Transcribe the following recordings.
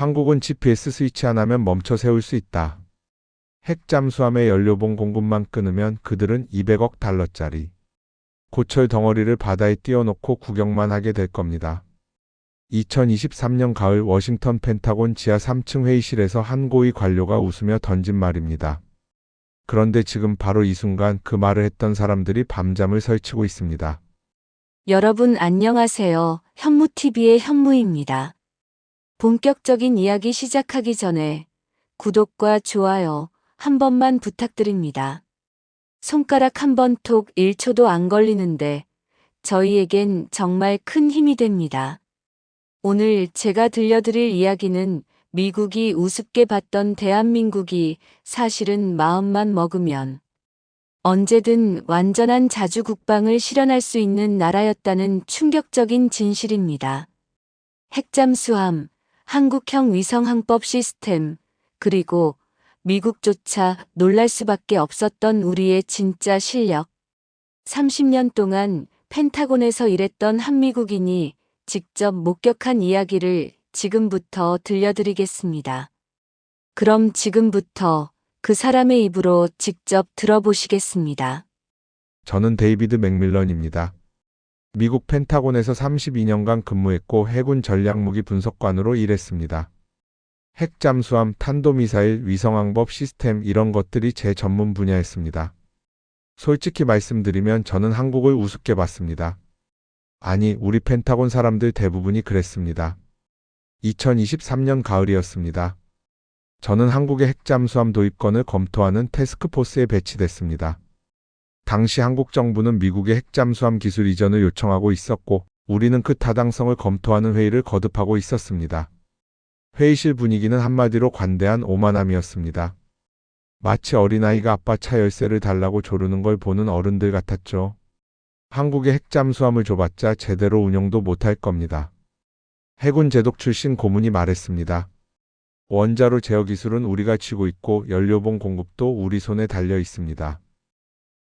한국은 GPS 스위치 하나면 멈춰 세울 수 있다. 핵 잠수함의 연료봉 공급만 끊으면 그들은 200억 달러짜리 고철 덩어리를 바다에 띄워놓고 구경만 하게 될 겁니다. 2023년 가을 워싱턴 펜타곤 지하 3층 회의실에서 한 고위 관료가 웃으며 던진 말입니다. 그런데 지금 바로 이 순간 그 말을 했던 사람들이 밤잠을 설치고 있습니다. 여러분 안녕하세요. 현무TV의 현무입니다. 본격적인 이야기 시작하기 전에 구독과 좋아요 한 번만 부탁드립니다. 손가락 한 번 톡 1초도 안 걸리는데 저희에겐 정말 큰 힘이 됩니다. 오늘 제가 들려드릴 이야기는 미국이 우습게 봤던 대한민국이 사실은 마음만 먹으면 언제든 완전한 자주 국방을 실현할 수 있는 나라였다는 충격적인 진실입니다. 핵잠수함, 한국형 위성항법 시스템, 그리고 미국조차 놀랄 수밖에 없었던 우리의 진짜 실력. 30년 동안 펜타곤에서 일했던 한미국인이 직접 목격한 이야기를 지금부터 들려드리겠습니다. 그럼 지금부터 그 사람의 입으로 직접 들어보시겠습니다. 저는 데이비드 맥밀런입니다. 미국 펜타곤에서 32년간 근무했고 해군 전략무기 분석관으로 일했습니다. 핵 잠수함, 탄도미사일, 위성항법 시스템 이런 것들이 제 전문 분야였습니다. 솔직히 말씀드리면 저는 한국을 우습게 봤습니다. 아니, 우리 펜타곤 사람들 대부분이 그랬습니다. 2023년 가을이었습니다. 저는 한국의 핵잠수함 도입권을 검토하는 태스크포스에 배치됐습니다. 당시 한국 정부는 미국의 핵잠수함 기술 이전을 요청하고 있었고 우리는 그 타당성을 검토하는 회의를 거듭하고 있었습니다. 회의실 분위기는 한마디로 관대한 오만함이었습니다. 마치 어린아이가 아빠 차 열쇠를 달라고 조르는 걸 보는 어른들 같았죠. 한국의 핵잠수함을 줘봤자 제대로 운영도 못할 겁니다. 해군 제독 출신 고문이 말했습니다. 원자로 제어 기술은 우리가 쥐고 있고 연료봉 공급도 우리 손에 달려 있습니다.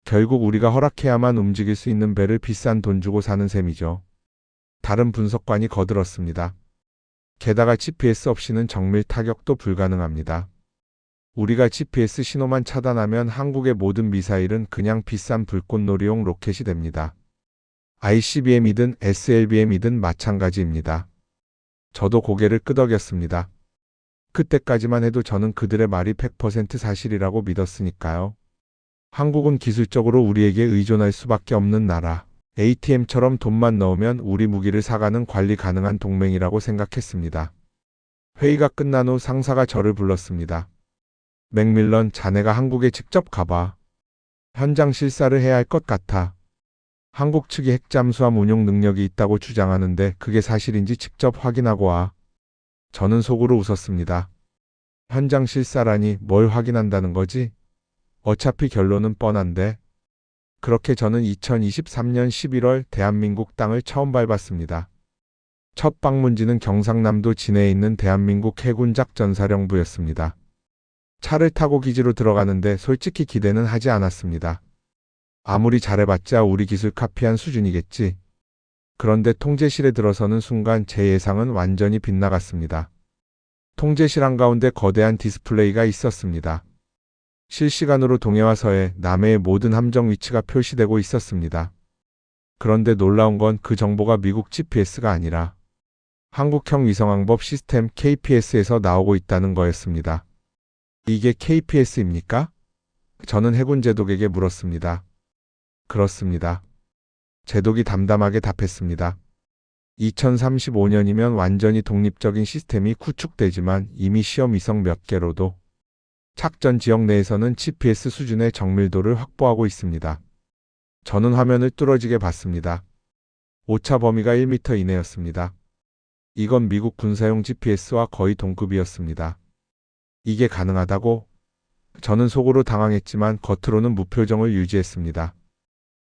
결국 우리가 허락해야만 움직일 수 있는 배를 비싼 돈 주고 사는 셈이죠. 다른 분석관이 거들었습니다. 게다가 GPS 없이는 정밀 타격도 불가능합니다. 우리가 GPS 신호만 차단하면 한국의 모든 미사일은 그냥 비싼 불꽃놀이용 로켓이 됩니다. ICBM이든 SLBM이든 마찬가지입니다. 저도 고개를 끄덕였습니다. 그때까지만 해도 저는 그들의 말이 100% 사실이라고 믿었으니까요. 한국은 기술적으로 우리에게 의존할 수밖에 없는 나라. ATM처럼 돈만 넣으면 우리 무기를 사가는 관리 가능한 동맹이라고 생각했습니다. 회의가 끝난 후 상사가 저를 불렀습니다. 맥밀런, 자네가 한국에 직접 가봐. 현장 실사를 해야 할 것 같아. 한국 측이 핵잠수함 운용 능력이 있다고 주장하는데 그게 사실인지 직접 확인하고 와. 저는 속으로 웃었습니다. 현장 실사라니 뭘 확인한다는 거지? 어차피 결론은 뻔한데. 그렇게 저는 2023년 11월 대한민국 땅을 처음 밟았습니다. 첫 방문지는 경상남도 진해에 있는 대한민국 해군작전사령부였습니다. 차를 타고 기지로 들어가는데 솔직히 기대는 하지 않았습니다. 아무리 잘해봤자 우리 기술 카피한 수준이겠지. 그런데 통제실에 들어서는 순간 제 예상은 완전히 빗나갔습니다. 통제실 한가운데 거대한 디스플레이가 있었습니다. 실시간으로 동해와 서해, 남해의 모든 함정 위치가 표시되고 있었습니다. 그런데 놀라운 건 그 정보가 미국 GPS가 아니라 한국형 위성항법 시스템 KPS에서 나오고 있다는 거였습니다. 이게 KPS입니까? 저는 해군 제독에게 물었습니다. 그렇습니다. 제독이 담담하게 답했습니다. 2035년이면 완전히 독립적인 시스템이 구축되지만 이미 시험 위성 몇 개로도 작전 지역 내에서는 GPS 수준의 정밀도를 확보하고 있습니다. 저는 화면을 뚫어지게 봤습니다. 오차 범위가 1m 이내였습니다. 이건 미국 군사용 GPS와 거의 동급이었습니다. 이게 가능하다고? 저는 속으로 당황했지만 겉으로는 무표정을 유지했습니다.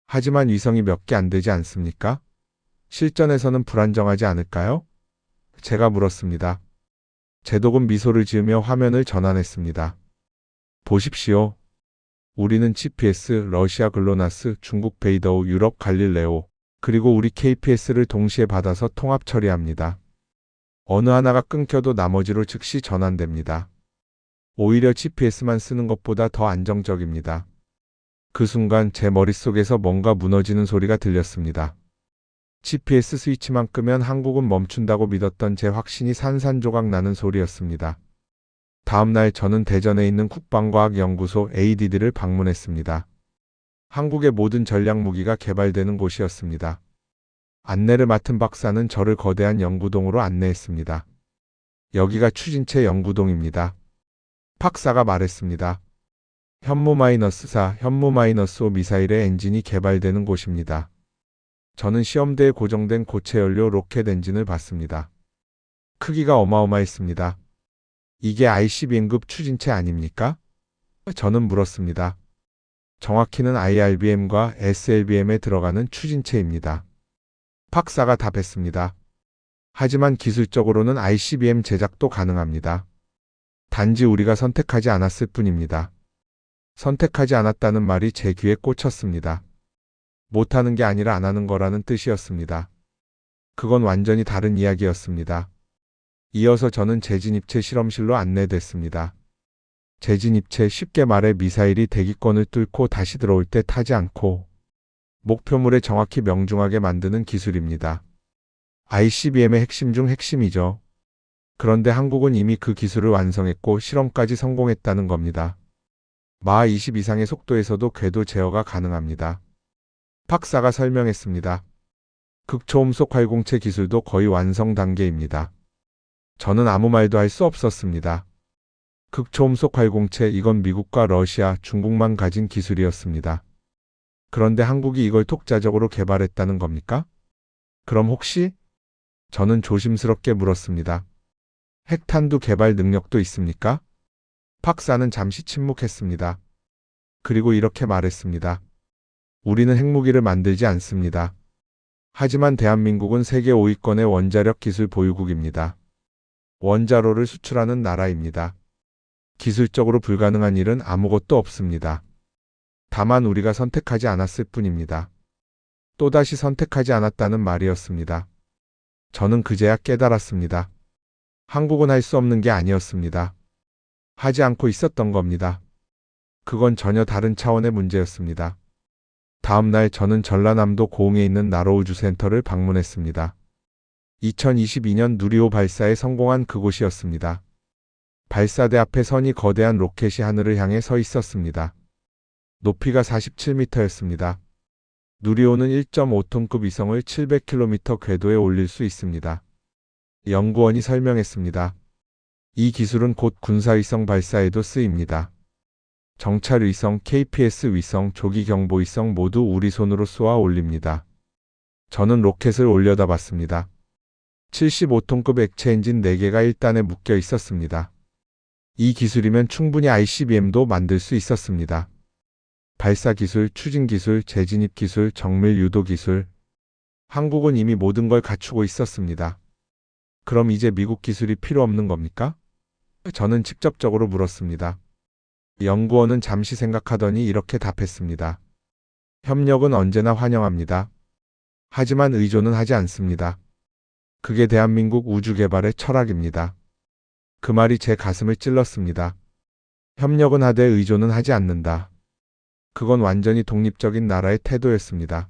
하지만 위성이 몇 개 안 되지 않습니까? 실전에서는 불안정하지 않을까요? 제가 물었습니다. 제독은 미소를 지으며 화면을 전환했습니다. 보십시오. 우리는 GPS, 러시아 글로나스, 중국 베이더우, 유럽 갈릴레오, 그리고 우리 KPS를 동시에 받아서 통합 처리합니다. 어느 하나가 끊겨도 나머지로 즉시 전환됩니다. 오히려 GPS만 쓰는 것보다 더 안정적입니다. 그 순간 제 머릿속에서 뭔가 무너지는 소리가 들렸습니다. GPS 스위치만 끄면 한국은 멈춘다고 믿었던 제 확신이 산산조각 나는 소리였습니다. 다음 날 저는 대전에 있는 국방과학연구소 ADD를 방문했습니다. 한국의 모든 전략 무기가 개발되는 곳이었습니다. 안내를 맡은 박사는 저를 거대한 연구동으로 안내했습니다. 여기가 추진체 연구동입니다. 박사가 말했습니다. 현무-4, 현무-5 미사일의 엔진이 개발되는 곳입니다. 저는 시험대에 고정된 고체 연료 로켓 엔진을 봤습니다. 크기가 어마어마했습니다. 이게 ICBM급 추진체 아닙니까? 저는 물었습니다. 정확히는 IRBM과 SLBM에 들어가는 추진체입니다. 박사가 답했습니다. 하지만 기술적으로는 ICBM 제작도 가능합니다. 단지 우리가 선택하지 않았을 뿐입니다. 선택하지 않았다는 말이 제 귀에 꽂혔습니다. 못하는 게 아니라 안 하는 거라는 뜻이었습니다. 그건 완전히 다른 이야기였습니다. 이어서 저는 재진입체 실험실로 안내됐습니다. 재진입체, 쉽게 말해 미사일이 대기권을 뚫고 다시 들어올 때 타지 않고 목표물에 정확히 명중하게 만드는 기술입니다. ICBM의 핵심 중 핵심이죠. 그런데 한국은 이미 그 기술을 완성했고 실험까지 성공했다는 겁니다. 마하 20 이상의 속도에서도 궤도 제어가 가능합니다. 박사가 설명했습니다. 극초음속 활공체 기술도 거의 완성 단계입니다. 저는 아무 말도 할 수 없었습니다. 극초음속 활공체, 이건 미국과 러시아, 중국만 가진 기술이었습니다. 그런데 한국이 이걸 독자적으로 개발했다는 겁니까? 그럼 혹시? 저는 조심스럽게 물었습니다. 핵탄두 개발 능력도 있습니까? 박사는 잠시 침묵했습니다. 그리고 이렇게 말했습니다. 우리는 핵무기를 만들지 않습니다. 하지만 대한민국은 세계 5위권의 원자력 기술 보유국입니다. 원자로를 수출하는 나라입니다. 기술적으로 불가능한 일은 아무것도 없습니다. 다만 우리가 선택하지 않았을 뿐입니다. 또다시 선택하지 않았다는 말이었습니다. 저는 그제야 깨달았습니다. 한국은 할 수 없는 게 아니었습니다. 하지 않고 있었던 겁니다. 그건 전혀 다른 차원의 문제였습니다. 다음 날 저는 전라남도 고흥에 있는 나로우주센터를 방문했습니다. 2022년 누리호 발사에 성공한 그곳이었습니다. 발사대 앞에 선이 거대한 로켓이 하늘을 향해 서 있었습니다. 높이가 47m였습니다. 누리호는 1.5톤급 위성을 700km 궤도에 올릴 수 있습니다. 연구원이 설명했습니다. 이 기술은 곧 군사위성 발사에도 쓰입니다. 정찰위성, KPS 위성, 조기경보위성 모두 우리 손으로 쏘아 올립니다. 저는 로켓을 올려다 봤습니다. 75톤급 액체 엔진 4개가 1단에 묶여 있었습니다. 이 기술이면 충분히 ICBM도 만들 수 있었습니다. 발사 기술, 추진 기술, 재진입 기술, 정밀 유도 기술. 한국은 이미 모든 걸 갖추고 있었습니다. 그럼 이제 미국 기술이 필요 없는 겁니까? 저는 직접적으로 물었습니다. 연구원은 잠시 생각하더니 이렇게 답했습니다. 협력은 언제나 환영합니다. 하지만 의존은 하지 않습니다. 그게 대한민국 우주개발의 철학입니다. 그 말이 제 가슴을 찔렀습니다. 협력은 하되 의존은 하지 않는다. 그건 완전히 독립적인 나라의 태도였습니다.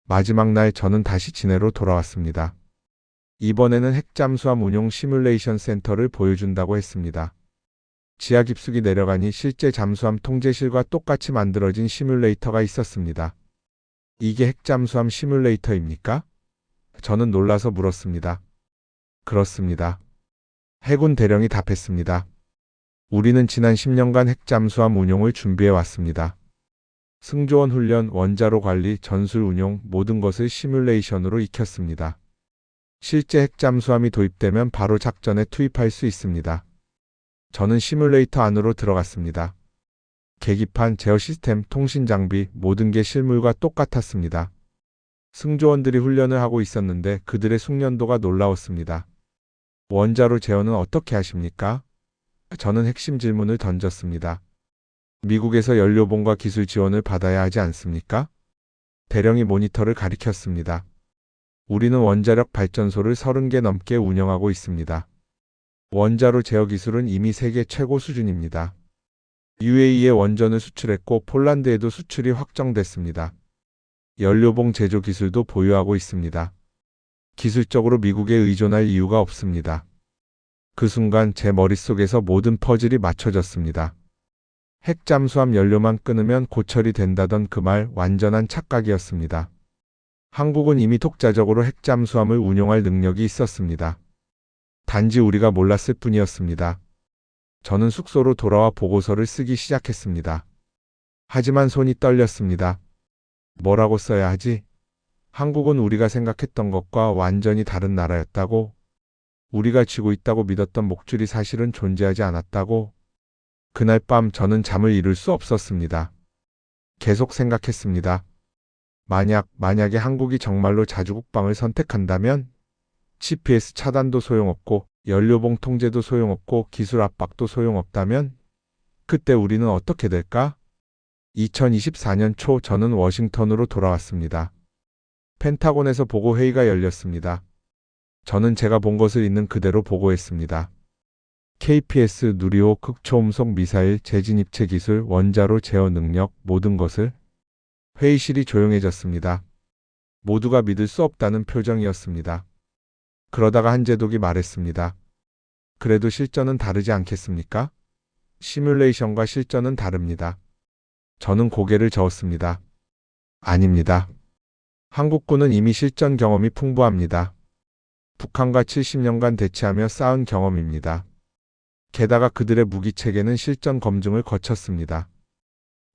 마지막 날 저는 다시 진해로 돌아왔습니다. 이번에는 핵잠수함 운용 시뮬레이션 센터를 보여준다고 했습니다. 지하 깊숙이 내려가니 실제 잠수함 통제실과 똑같이 만들어진 시뮬레이터가 있었습니다. 이게 핵잠수함 시뮬레이터입니까? 저는 놀라서 물었습니다. 그렇습니다. 해군 대령이 답했습니다. 우리는 지난 10년간 핵잠수함 운용을 준비해 왔습니다. 승조원 훈련, 원자로 관리, 전술 운용 모든 것을 시뮬레이션으로 익혔습니다. 실제 핵잠수함이 도입되면 바로 작전에 투입할 수 있습니다. 저는 시뮬레이터 안으로 들어갔습니다. 계기판, 제어 시스템, 통신 장비 모든 게 실물과 똑같았습니다. 승조원들이 훈련을 하고 있었는데 그들의 숙련도가 놀라웠습니다. 원자로 제어는 어떻게 하십니까? 저는 핵심 질문을 던졌습니다. 미국에서 연료봉과 기술 지원을 받아야 하지 않습니까? 대령이 모니터를 가리켰습니다. 우리는 원자력 발전소를 30개 넘게 운영하고 있습니다. 원자로 제어 기술은 이미 세계 최고 수준입니다. UAE에 원전을 수출했고 폴란드에도 수출이 확정됐습니다. 연료봉 제조 기술도 보유하고 있습니다. 기술적으로 미국에 의존할 이유가 없습니다. 그 순간 제 머릿속에서 모든 퍼즐이 맞춰졌습니다. 핵 잠수함 연료만 끊으면 고철이 된다던 그 말 완전한 착각이었습니다. 한국은 이미 독자적으로 핵 잠수함을 운용할 능력이 있었습니다. 단지 우리가 몰랐을 뿐이었습니다. 저는 숙소로 돌아와 보고서를 쓰기 시작했습니다. 하지만 손이 떨렸습니다. 뭐라고 써야 하지? 한국은 우리가 생각했던 것과 완전히 다른 나라였다고? 우리가 쥐고 있다고 믿었던 목줄이 사실은 존재하지 않았다고? 그날 밤 저는 잠을 이룰 수 없었습니다. 계속 생각했습니다. 만약에 한국이 정말로 자주국방을 선택한다면 GPS 차단도 소용없고 연료봉 통제도 소용없고 기술 압박도 소용없다면 그때 우리는 어떻게 될까? 2024년 초 저는 워싱턴으로 돌아왔습니다. 펜타곤에서 보고회의가 열렸습니다. 저는 제가 본 것을 있는 그대로 보고했습니다. KPS 누리호 극초음속 미사일 재진입체 기술 원자로 제어 능력 모든 것을. 회의실이 조용해졌습니다. 모두가 믿을 수 없다는 표정이었습니다. 그러다가 한재독이 말했습니다. 그래도 실전은 다르지 않겠습니까? 시뮬레이션과 실전은 다릅니다. 저는 고개를 저었습니다. 아닙니다. 한국군은 이미 실전 경험이 풍부합니다. 북한과 70년간 대치하며 쌓은 경험입니다. 게다가 그들의 무기 체계는 실전 검증을 거쳤습니다.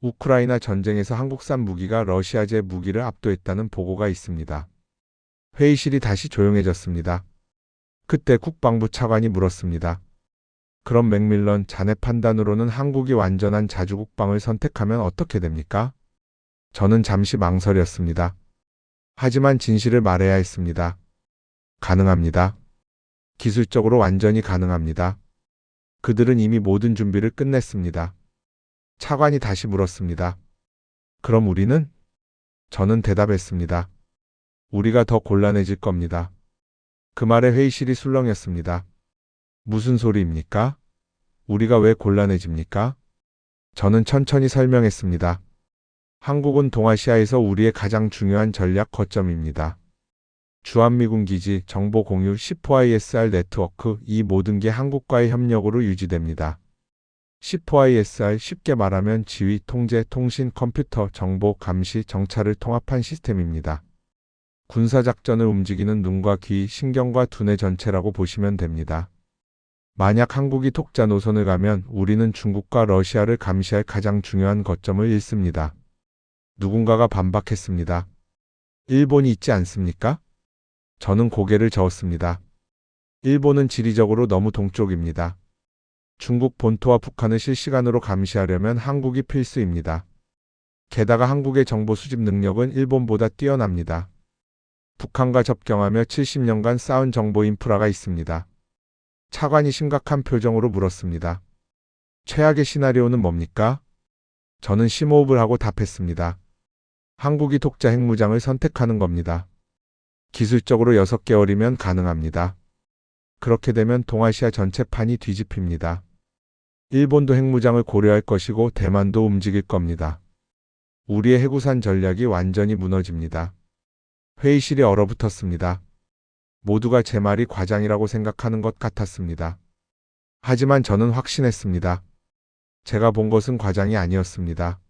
우크라이나 전쟁에서 한국산 무기가 러시아제 무기를 압도했다는 보고가 있습니다. 회의실이 다시 조용해졌습니다. 그때 국방부 차관이 물었습니다. 그럼 맥밀런 자네 판단으로는 한국이 완전한 자주국방을 선택하면 어떻게 됩니까? 저는 잠시 망설였습니다. 하지만 진실을 말해야 했습니다. 가능합니다. 기술적으로 완전히 가능합니다. 그들은 이미 모든 준비를 끝냈습니다. 차관이 다시 물었습니다. 그럼 우리는? 저는 대답했습니다. 우리가 더 곤란해질 겁니다. 그 말에 회의실이 술렁였습니다. 무슨 소리입니까? 우리가 왜 곤란해집니까? 저는 천천히 설명했습니다. 한국은 동아시아에서 우리의 가장 중요한 전략 거점입니다. 주한미군 기지, 정보 공유, C4ISR 네트워크, 이 모든 게 한국과의 협력으로 유지됩니다. C4ISR 쉽게 말하면 지휘, 통제, 통신, 컴퓨터, 정보, 감시, 정찰을 통합한 시스템입니다. 군사작전을 움직이는 눈과 귀, 신경과 두뇌 전체라고 보시면 됩니다. 만약 한국이 독자 노선을 가면 우리는 중국과 러시아를 감시할 가장 중요한 거점을 잃습니다. 누군가가 반박했습니다. 일본이 있지 않습니까? 저는 고개를 저었습니다. 일본은 지리적으로 너무 동쪽입니다. 중국 본토와 북한을 실시간으로 감시하려면 한국이 필수입니다. 게다가 한국의 정보 수집 능력은 일본보다 뛰어납니다. 북한과 접경하며 70년간 쌓은 정보 인프라가 있습니다. 차관이 심각한 표정으로 물었습니다. 최악의 시나리오는 뭡니까? 저는 심호흡을 하고 답했습니다. 한국이 독자 핵무장을 선택하는 겁니다. 기술적으로 6개월이면 가능합니다. 그렇게 되면 동아시아 전체 판이 뒤집힙니다. 일본도 핵무장을 고려할 것이고 대만도 움직일 겁니다. 우리의 해구산 전략이 완전히 무너집니다. 회의실이 얼어붙었습니다. 모두가 제 말이 과장이라고 생각하는 것 같았습니다. 하지만 저는 확신했습니다. 제가 본 것은 과장이 아니었습니다.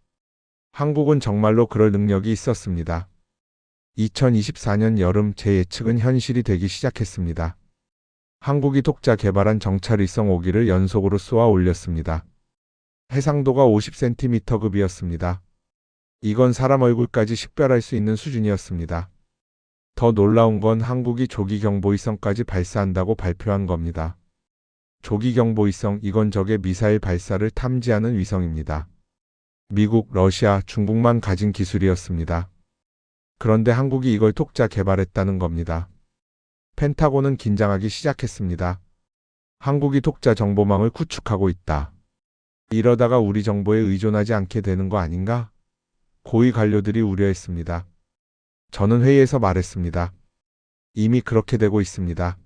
한국은 정말로 그럴 능력이 있었습니다. 2024년 여름 제 예측은 현실이 되기 시작했습니다. 한국이 독자 개발한 정찰 위성 5기를 연속으로 쏘아 올렸습니다. 해상도가 50cm급이었습니다. 이건 사람 얼굴까지 식별할 수 있는 수준이었습니다. 더 놀라운 건 한국이 조기경보위성까지 발사한다고 발표한 겁니다. 조기경보위성, 이건 적의 미사일 발사를 탐지하는 위성입니다. 미국, 러시아, 중국만 가진 기술이었습니다. 그런데 한국이 이걸 독자 개발했다는 겁니다. 펜타곤은 긴장하기 시작했습니다. 한국이 독자 정보망을 구축하고 있다. 이러다가 우리 정보에 의존하지 않게 되는 거 아닌가? 고위 관료들이 우려했습니다. 저는 회의에서 말했습니다. 이미 그렇게 되고 있습니다.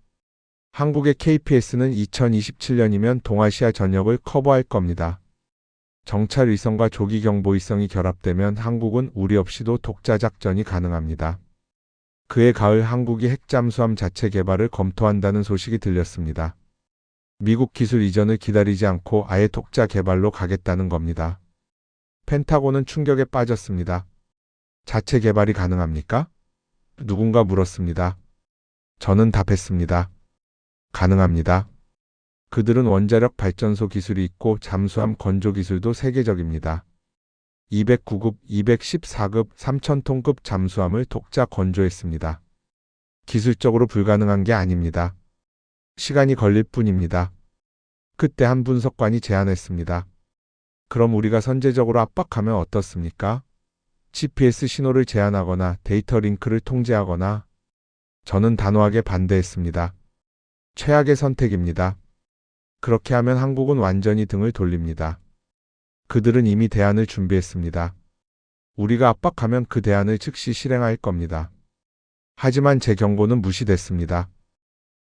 한국의 KPS는 2027년이면 동아시아 전역을 커버할 겁니다. 정찰 위성과 조기 경보 위성이 결합되면 한국은 우리 없이도 독자 작전이 가능합니다. 그해 가을 한국이 핵잠수함 자체 개발을 검토한다는 소식이 들렸습니다. 미국 기술 이전을 기다리지 않고 아예 독자 개발로 가겠다는 겁니다. 펜타곤은 충격에 빠졌습니다. 자체 개발이 가능합니까? 누군가 물었습니다. 저는 답했습니다. 가능합니다. 그들은 원자력 발전소 기술이 있고 잠수함 건조 기술도 세계적입니다. 209급, 214급, 3000톤급 잠수함을 독자 건조했습니다. 기술적으로 불가능한 게 아닙니다. 시간이 걸릴 뿐입니다. 그때 한 분석관이 제안했습니다. 그럼 우리가 선제적으로 압박하면 어떻습니까? GPS 신호를 제한하거나 데이터 링크를 통제하거나. 저는 단호하게 반대했습니다. 최악의 선택입니다. 그렇게 하면 한국은 완전히 등을 돌립니다. 그들은 이미 대안을 준비했습니다. 우리가 압박하면 그 대안을 즉시 실행할 겁니다. 하지만 제 경고는 무시됐습니다.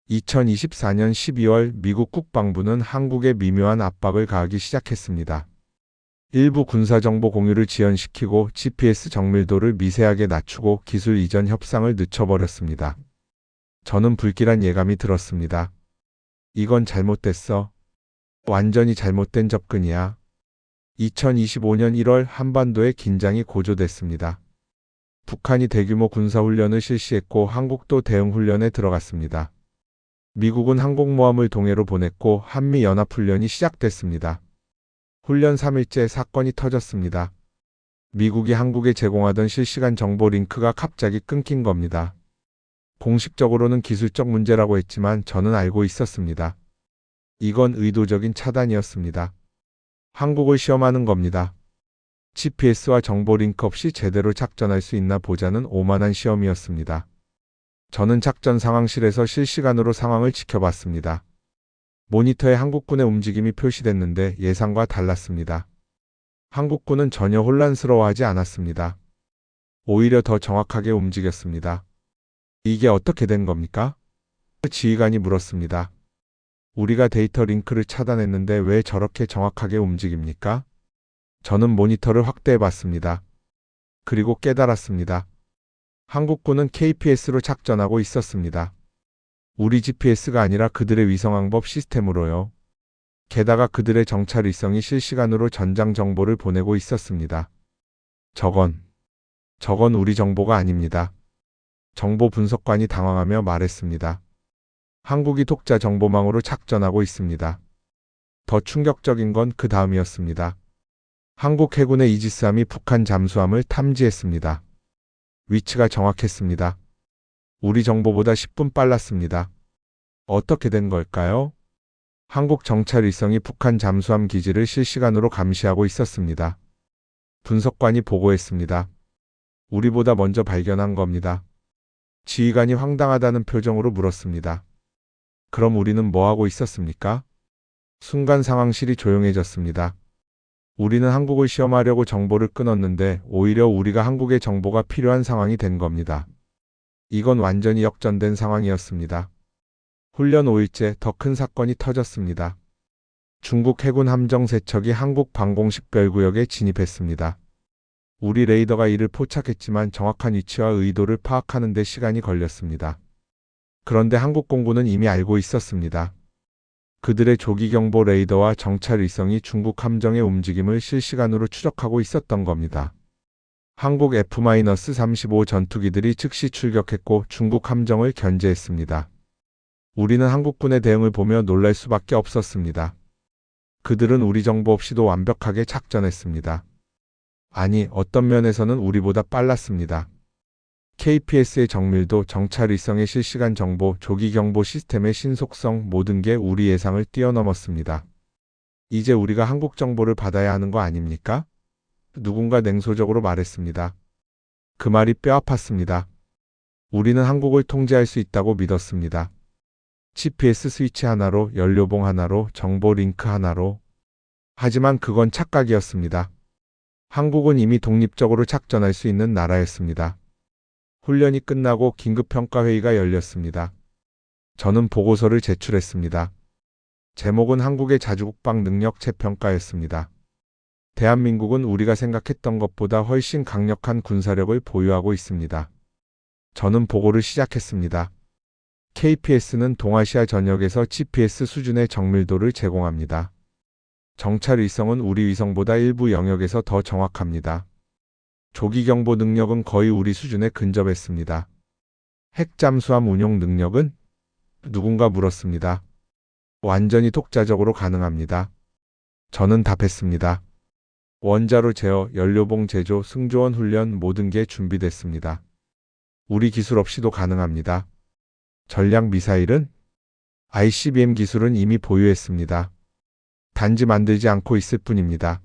2024년 12월 미국 국방부는 한국에 미묘한 압박을 가하기 시작했습니다. 일부 군사정보 공유를 지연시키고 GPS 정밀도를 미세하게 낮추고 기술 이전 협상을 늦춰버렸습니다. 저는 불길한 예감이 들었습니다. 이건 잘못됐어. 완전히 잘못된 접근이야. 2025년 1월 한반도의 긴장이 고조됐습니다. 북한이 대규모 군사훈련을 실시했고 한국도 대응훈련에 들어갔습니다. 미국은 항공모함을 동해로 보냈고 한미연합훈련이 시작됐습니다. 훈련 3일째 사건이 터졌습니다. 미국이 한국에 제공하던 실시간 정보 링크가 갑자기 끊긴 겁니다. 공식적으로는 기술적 문제라고 했지만 저는 알고 있었습니다. 이건 의도적인 차단이었습니다. 한국을 시험하는 겁니다. GPS와 정보 링크 없이 제대로 작전할 수 있나 보자는 오만한 시험이었습니다. 저는 작전 상황실에서 실시간으로 상황을 지켜봤습니다. 모니터에 한국군의 움직임이 표시됐는데 예상과 달랐습니다. 한국군은 전혀 혼란스러워하지 않았습니다. 오히려 더 정확하게 움직였습니다. 이게 어떻게 된 겁니까? 지휘관이 물었습니다. 우리가 데이터 링크를 차단했는데 왜 저렇게 정확하게 움직입니까? 저는 모니터를 확대해 봤습니다. 그리고 깨달았습니다. 한국군은 KPS로 작전하고 있었습니다. 우리 GPS가 아니라 그들의 위성항법 시스템으로요. 게다가 그들의 정찰 위성이 실시간으로 전장 정보를 보내고 있었습니다. 저건 우리 정보가 아닙니다. 정보 분석관이 당황하며 말했습니다. 한국이 독자 정보망으로 작전하고 있습니다. 더 충격적인 건 그 다음이었습니다. 한국 해군의 이지스함이 북한 잠수함을 탐지했습니다. 위치가 정확했습니다. 우리 정보보다 10분 빨랐습니다. 어떻게 된 걸까요? 한국 정찰 위성이 북한 잠수함 기지를 실시간으로 감시하고 있었습니다. 분석관이 보고했습니다. 우리보다 먼저 발견한 겁니다. 지휘관이 황당하다는 표정으로 물었습니다. 그럼 우리는 뭐 하고 있었습니까? 순간 상황실이 조용해졌습니다. 우리는 한국을 시험하려고 정보를 끊었는데 오히려 우리가 한국의 정보가 필요한 상황이 된 겁니다. 이건 완전히 역전된 상황이었습니다. 훈련 5일째 더 큰 사건이 터졌습니다. 중국 해군 함정 3척이 한국 방공식별구역에 진입했습니다. 우리 레이더가 이를 포착했지만 정확한 위치와 의도를 파악하는 데 시간이 걸렸습니다. 그런데 한국 공군은 이미 알고 있었습니다. 그들의 조기경보 레이더와 정찰 위성이 중국 함정의 움직임을 실시간으로 추적하고 있었던 겁니다. 한국 F-35 전투기들이 즉시 출격했고 중국 함정을 견제했습니다. 우리는 한국군의 대응을 보며 놀랄 수밖에 없었습니다. 그들은 우리 정보 없이도 완벽하게 작전했습니다. 아니, 어떤 면에서는 우리보다 빨랐습니다. KPS의 정밀도, 정찰 위성의 실시간 정보, 조기 경보 시스템의 신속성, 모든 게 우리 예상을 뛰어넘었습니다. 이제 우리가 한국 정보를 받아야 하는 거 아닙니까? 누군가 냉소적으로 말했습니다. 그 말이 뼈 아팠습니다. 우리는 한국을 통제할 수 있다고 믿었습니다. GPS 스위치 하나로, 연료봉 하나로, 정보 링크 하나로. 하지만 그건 착각이었습니다. 한국은 이미 독립적으로 작전할 수 있는 나라였습니다. 훈련이 끝나고 긴급평가회의가 열렸습니다. 저는 보고서를 제출했습니다. 제목은 한국의 자주국방 능력 재평가였습니다. 대한민국은 우리가 생각했던 것보다 훨씬 강력한 군사력을 보유하고 있습니다. 저는 보고를 시작했습니다. KPS는 동아시아 전역에서 GPS 수준의 정밀도를 제공합니다. 정찰 위성은 우리 위성보다 일부 영역에서 더 정확합니다. 조기경보 능력은 거의 우리 수준에 근접했습니다. 핵잠수함 운용 능력은? 누군가 물었습니다. 완전히 독자적으로 가능합니다. 저는 답했습니다. 원자로 제어, 연료봉 제조, 승조원 훈련 모든 게 준비됐습니다. 우리 기술 없이도 가능합니다. 전략 미사일은? ICBM 기술은 이미 보유했습니다. 단지 만들지 않고 있을 뿐입니다.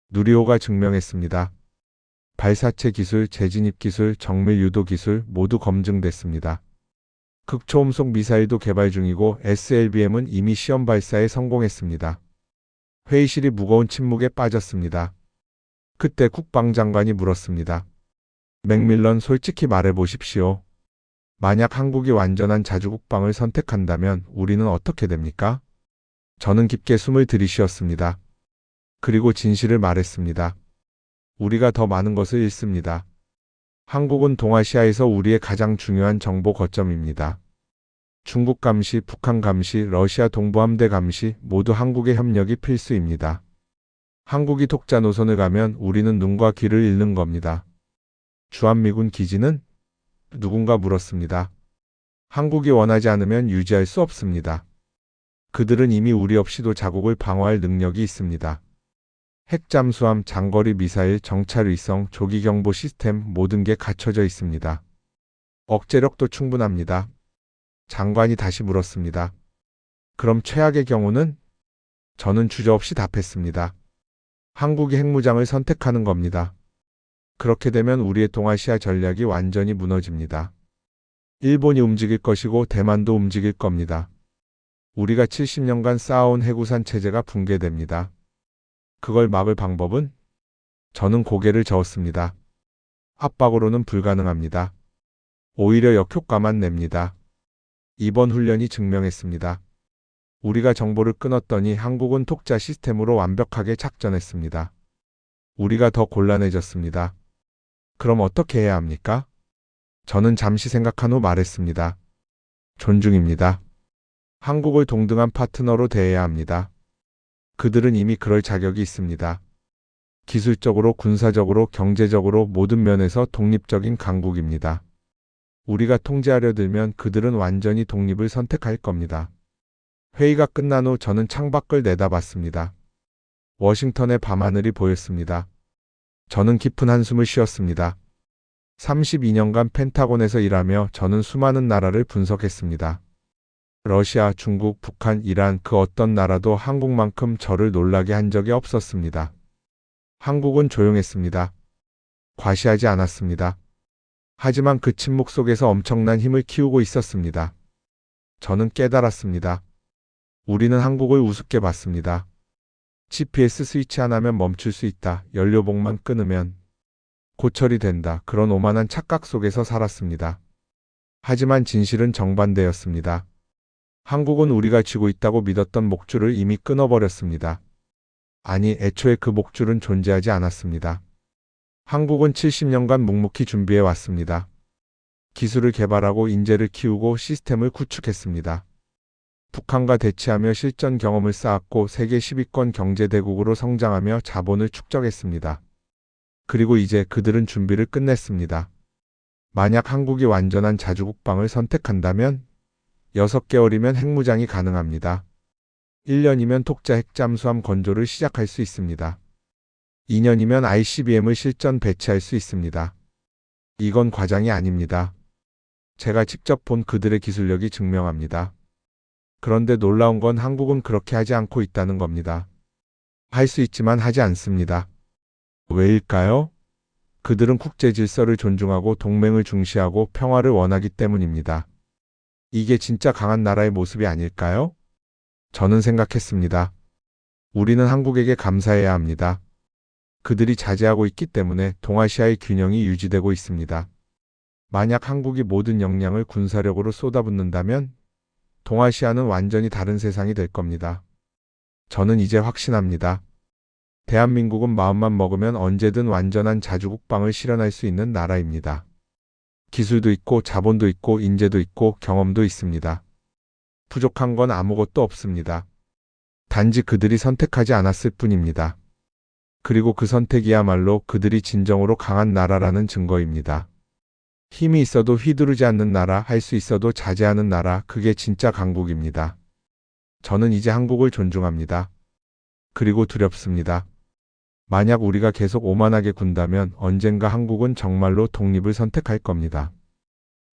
누리호가 증명했습니다. 발사체 기술, 재진입 기술, 정밀 유도 기술 모두 검증됐습니다. 극초음속 미사일도 개발 중이고 SLBM은 이미 시험 발사에 성공했습니다. 회의실이 무거운 침묵에 빠졌습니다. 그때 국방장관이 물었습니다. 맥밀런, 솔직히 말해보십시오. 만약 한국이 완전한 자주국방을 선택한다면 우리는 어떻게 됩니까? 저는 깊게 숨을 들이쉬었습니다. 그리고 진실을 말했습니다. 우리가 더 많은 것을 잃습니다. 한국은 동아시아에서 우리의 가장 중요한 정보 거점입니다. 중국 감시, 북한 감시, 러시아 동부함대 감시 모두 한국의 협력이 필수입니다. 한국이 독자 노선을 가면 우리는 눈과 귀를 잃는 겁니다. 주한미군 기지는? 누군가 물었습니다. 한국이 원하지 않으면 유지할 수 없습니다. 그들은 이미 우리 없이도 자국을 방어할 능력이 있습니다. 핵잠수함, 장거리 미사일, 정찰 위성, 조기경보 시스템 모든 게 갖춰져 있습니다. 억제력도 충분합니다. 장관이 다시 물었습니다. 그럼 최악의 경우는? 저는 주저없이 답했습니다. 한국이 핵무장을 선택하는 겁니다. 그렇게 되면 우리의 동아시아 전략이 완전히 무너집니다. 일본이 움직일 것이고 대만도 움직일 겁니다. 우리가 70년간 쌓아온 해구산 체제가 붕괴됩니다. 그걸 막을 방법은? 저는 고개를 저었습니다. 압박으로는 불가능합니다. 오히려 역효과만 냅니다. 이번 훈련이 증명했습니다. 우리가 정보를 끊었더니 한국은 독자 시스템으로 완벽하게 작전했습니다. 우리가 더 곤란해졌습니다. 그럼 어떻게 해야 합니까? 저는 잠시 생각한 후 말했습니다. 존중입니다. 한국을 동등한 파트너로 대해야 합니다. 그들은 이미 그럴 자격이 있습니다. 기술적으로, 군사적으로, 경제적으로 모든 면에서 독립적인 강국입니다. 우리가 통제하려 들면 그들은 완전히 독립을 선택할 겁니다. 회의가 끝난 후 저는 창밖을 내다봤습니다. 워싱턴의 밤하늘이 보였습니다. 저는 깊은 한숨을 쉬었습니다. 32년간 펜타곤에서 일하며 저는 수많은 나라를 분석했습니다. 러시아, 중국, 북한, 이란 그 어떤 나라도 한국만큼 저를 놀라게 한 적이 없었습니다. 한국은 조용했습니다. 과시하지 않았습니다. 하지만 그 침묵 속에서 엄청난 힘을 키우고 있었습니다. 저는 깨달았습니다. 우리는 한국을 우습게 봤습니다. GPS 스위치 하나면 멈출 수 있다. 연료봉만 끊으면 고철이 된다. 그런 오만한 착각 속에서 살았습니다. 하지만 진실은 정반대였습니다. 한국은 우리가 쥐고 있다고 믿었던 목줄을 이미 끊어버렸습니다. 아니, 애초에 그 목줄은 존재하지 않았습니다. 한국은 70년간 묵묵히 준비해 왔습니다. 기술을 개발하고 인재를 키우고 시스템을 구축했습니다. 북한과 대치하며 실전 경험을 쌓았고 세계 10위권 경제대국으로 성장하며 자본을 축적했습니다. 그리고 이제 그들은 준비를 끝냈습니다. 만약 한국이 완전한 자주국방을 선택한다면 6개월이면 핵무장이 가능합니다. 1년이면 독자 핵잠수함 건조를 시작할 수 있습니다. 2년이면 ICBM을 실전 배치할 수 있습니다. 이건 과장이 아닙니다. 제가 직접 본 그들의 기술력이 증명합니다. 그런데 놀라운 건 한국은 그렇게 하지 않고 있다는 겁니다. 할 수 있지만 하지 않습니다. 왜일까요? 그들은 국제 질서를 존중하고 동맹을 중시하고 평화를 원하기 때문입니다. 이게 진짜 강한 나라의 모습이 아닐까요? 저는 생각했습니다. 우리는 한국에게 감사해야 합니다. 그들이 자제하고 있기 때문에 동아시아의 균형이 유지되고 있습니다. 만약 한국이 모든 역량을 군사력으로 쏟아붓는다면 동아시아는 완전히 다른 세상이 될 겁니다. 저는 이제 확신합니다. 대한민국은 마음만 먹으면 언제든 완전한 자주국방을 실현할 수 있는 나라입니다. 기술도 있고 자본도 있고 인재도 있고 경험도 있습니다. 부족한 건 아무것도 없습니다. 단지 그들이 선택하지 않았을 뿐입니다. 그리고 그 선택이야말로 그들이 진정으로 강한 나라라는 증거입니다. 힘이 있어도 휘두르지 않는 나라, 할 수 있어도 자제하는 나라, 그게 진짜 강국입니다. 저는 이제 한국을 존중합니다. 그리고 두렵습니다. 만약 우리가 계속 오만하게 군다면 언젠가 한국은 정말로 독립을 선택할 겁니다.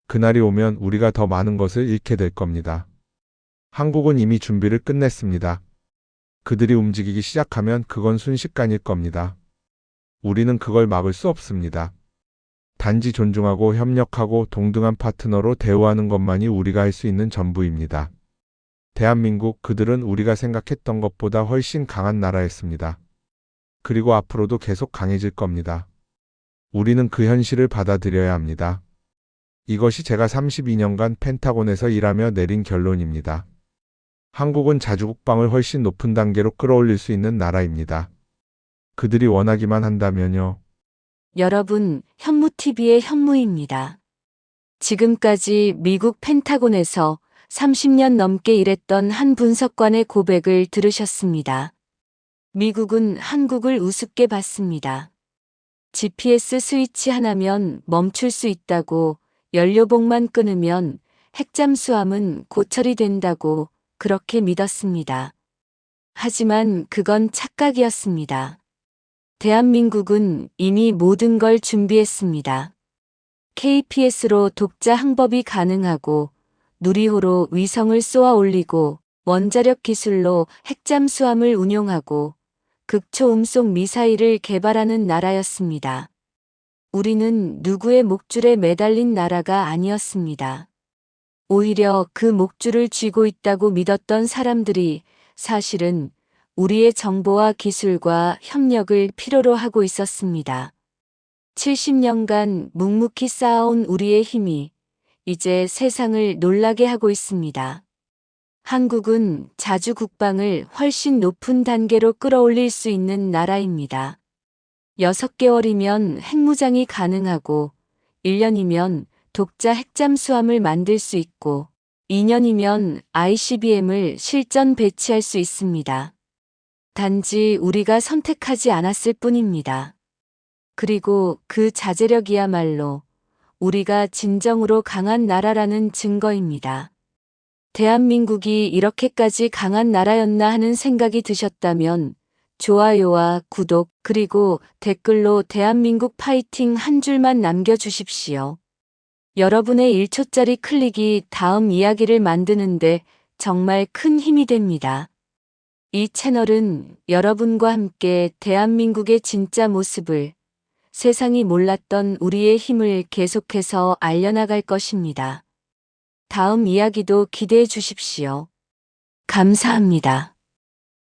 그날이 오면 우리가 더 많은 것을 잃게 될 겁니다. 한국은 이미 준비를 끝냈습니다. 그들이 움직이기 시작하면 그건 순식간일 겁니다. 우리는 그걸 막을 수 없습니다. 단지 존중하고 협력하고 동등한 파트너로 대우하는 것만이 우리가 할 수 있는 전부입니다. 대한민국, 그들은 우리가 생각했던 것보다 훨씬 강한 나라였습니다. 그리고 앞으로도 계속 강해질 겁니다. 우리는 그 현실을 받아들여야 합니다. 이것이 제가 32년간 펜타곤에서 일하며 내린 결론입니다. 한국은 자주국방을 훨씬 높은 단계로 끌어올릴 수 있는 나라입니다. 그들이 원하기만 한다면요. 여러분, 현무TV의 현무입니다. 지금까지 미국 펜타곤에서 30년 넘게 일했던 한 분석관의 고백을 들으셨습니다. 미국은 한국을 우습게 봤습니다. GPS 스위치 하나면 멈출 수 있다고, 연료봉만 끊으면 핵잠수함은 고철이 된다고 그렇게 믿었습니다. 하지만 그건 착각이었습니다. 대한민국은 이미 모든 걸 준비했습니다. KPS로 독자 항법이 가능하고, 누리호로 위성을 쏘아 올리고, 원자력 기술로 핵잠수함을 운용하고, 극초음속 미사일을 개발하는 나라였습니다. 우리는 누구의 목줄에 매달린 나라가 아니었습니다. 오히려 그 목줄을 쥐고 있다고 믿었던 사람들이 사실은 우리의 정보와 기술과 협력을 필요로 하고 있었습니다. 70년간 묵묵히 쌓아온 우리의 힘이 이제 세상을 놀라게 하고 있습니다. 한국은 자주국방을 훨씬 높은 단계로 끌어올릴 수 있는 나라입니다. 6개월이면 핵무장이 가능하고, 1년이면 독자 핵잠수함을 만들 수 있고, 2년이면 ICBM을 실전 배치할 수 있습니다. 단지 우리가 선택하지 않았을 뿐입니다. 그리고 그 자제력이야말로 우리가 진정으로 강한 나라라는 증거입니다. 대한민국이 이렇게까지 강한 나라였나 하는 생각이 드셨다면 좋아요와 구독 그리고 댓글로 대한민국 파이팅 한 줄만 남겨주십시오. 여러분의 1초짜리 클릭이 다음 이야기를 만드는데 정말 큰 힘이 됩니다. 이 채널은 여러분과 함께 대한민국의 진짜 모습을, 세상이 몰랐던 우리의 힘을 계속해서 알려나갈 것입니다. 다음 이야기도 기대해 주십시오. 감사합니다.